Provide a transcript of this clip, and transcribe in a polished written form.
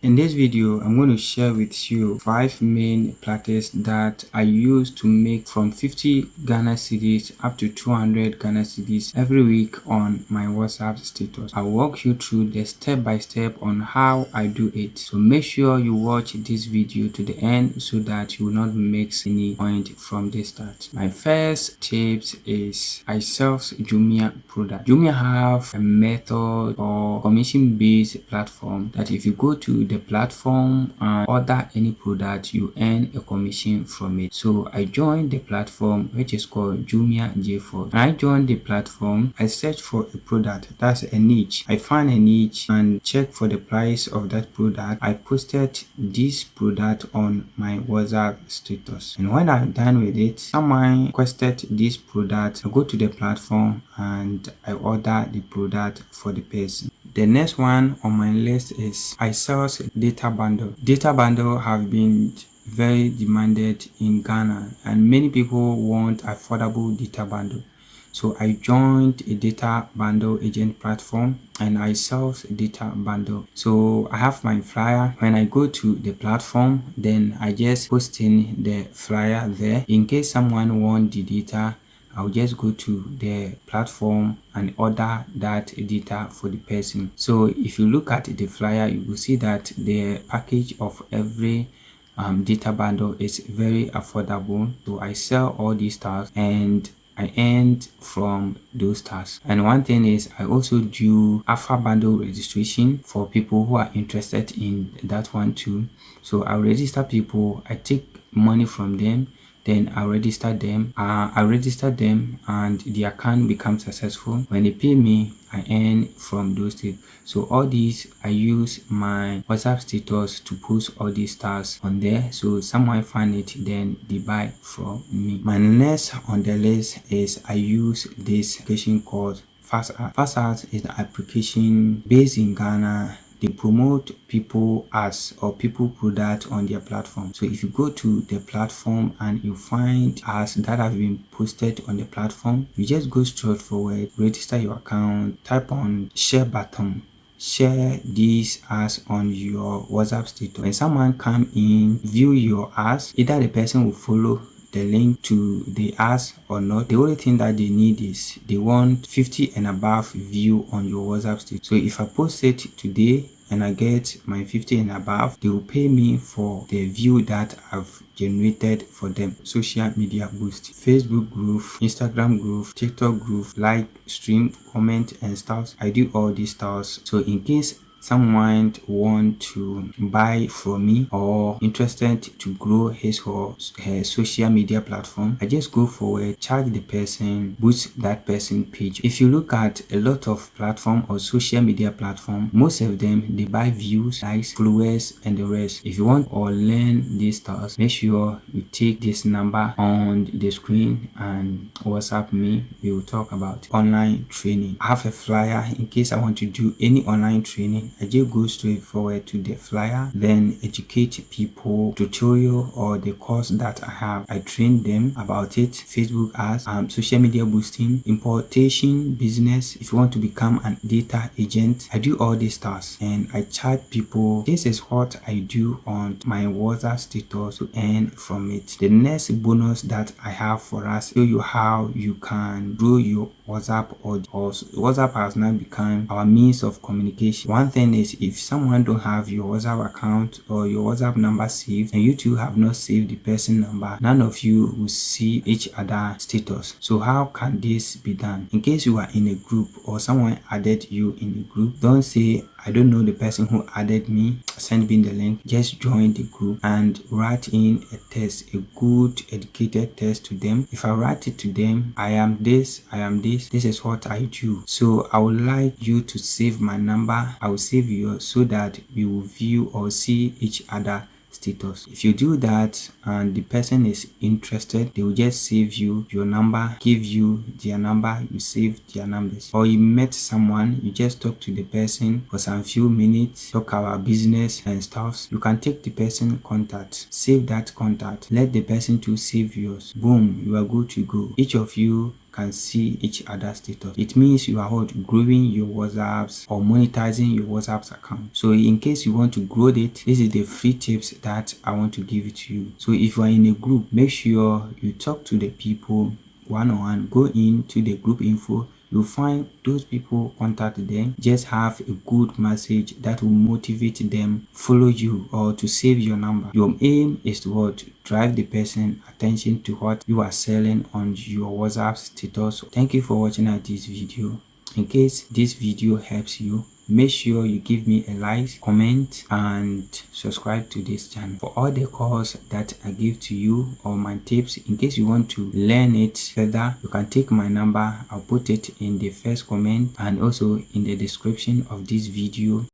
In this video, I'm going to share with you 5 main practices that I use to make from 50 Ghana cedis up to 200 Ghana cedis every week on my WhatsApp status. I'll walk you through the step by step on how I do it. So make sure you watch this video to the end so that you will not miss any point from the start. My first tips is I sell Jumia Product. Jumia have a method or commission-based platform that if you go to the platform and order any product, you earn a commission from it. So I joined the platform which is called Jumia J4. When I joined the platform, I searched for a product that's a niche. I found a niche and checked for the price of that product. I posted this product on my WhatsApp status, and when I'm done with it, someone requested this product. I go to the platform and I order the product for the person. The next one on my list is I sell data bundle. Data bundle have been very demanded in Ghana and many people want affordable data bundle. So I joined a data bundle agent platform and I sell data bundle. So I have my flyer. When I go to the platform, then I just post in the flyer there. In case someone want the data, I'll just go to the platform and order that data for the person. So if you look at the flyer, you will see that the package of every data bundle is very affordable. So I sell all these stars and I earned from those stars. And one thing is I also do alpha bundle registration for people who are interested in that one too. So I register people, I take money from them, then I register them. And the account becomes successful. When they pay me, I earn from those things. So all these, I use my WhatsApp status to post all these stars on there. So someone find it, then they buy from me. My next on the list is I use this application called FastAds. FastAds is an application based in Ghana. They promote people ads or people product on their platform. So if you go to the platform and you find ads that have been posted on the platform, you just go straight forward, register your account, type on share button, share these ads on your WhatsApp status. When someone come in, view your ads, either the person will follow the link to the ads or not. The only thing that they need is they want 50 and above view on your WhatsApp status. So if I post it today and I get my 50 and above, they will pay me for the view that I've generated for them. Social media boost, Facebook group, Instagram group, TikTok group, like, stream, comment and stuff. I do all these stuff. So in case someone want to buy from me or interested to grow his or her social media platform, I just go forward, charge the person, boost that person page. If you look at a lot of platform or social media platform, most of them they buy views, likes, followers and the rest. If you want or learn these stuff, make sure you take this number on the screen and WhatsApp me. We will talk about online training. I have a flyer in case I want to do any online training. I just go straight forward to the flyer, then educate people, tutorial or the course that I have. I train them about it, Facebook ads, social media boosting, importation business. If you want to become a data agent, I do all these tasks and I charge people. This is what I do on my WhatsApp status to earn from it. The next bonus that I have for us, show you how you can grow your WhatsApp or WhatsApp has now become our means of communication. One thing is, if someone don't have your WhatsApp account or your WhatsApp number saved and you two have not saved the person number, none of you will see each other status. So how can this be done? In case you are in a group or someone added you in a group, don't say I don't know the person who added me, send me the link. Just join the group and write in a text, a good educated text to them. If I write it to them, I am this, this is what I do. So I would like you to save my number. I will save yours so that we will view or see each other status. If you do that and the person is interested, they will just save you your number, give you their number, you save their numbers. Or you met someone, you just talk to the person for some few minutes, talk about business and stuff. You can take the person contact, save that contact, let the person to save yours. Boom, you are good to go. Each of you can see each other's status. It means you are growing your WhatsApps or monetizing your WhatsApp's account. So in case you want to grow it, this is the free tips that I want to give it to you. So if you are in a group, make sure you talk to the people one-on-one. Go into the group info, you'll find those people, contact them, just have a good message that will motivate them follow you or to save your number. Your aim is to drive the person attention to what you are selling on your WhatsApp status. Thank you for watching this video. In case this video helps you, make sure you give me a like, comment, and subscribe to this channel for all the calls that I give to you or my tips. In case you want to learn it further, you can take my number. I'll put it in the first comment and also in the description of this video.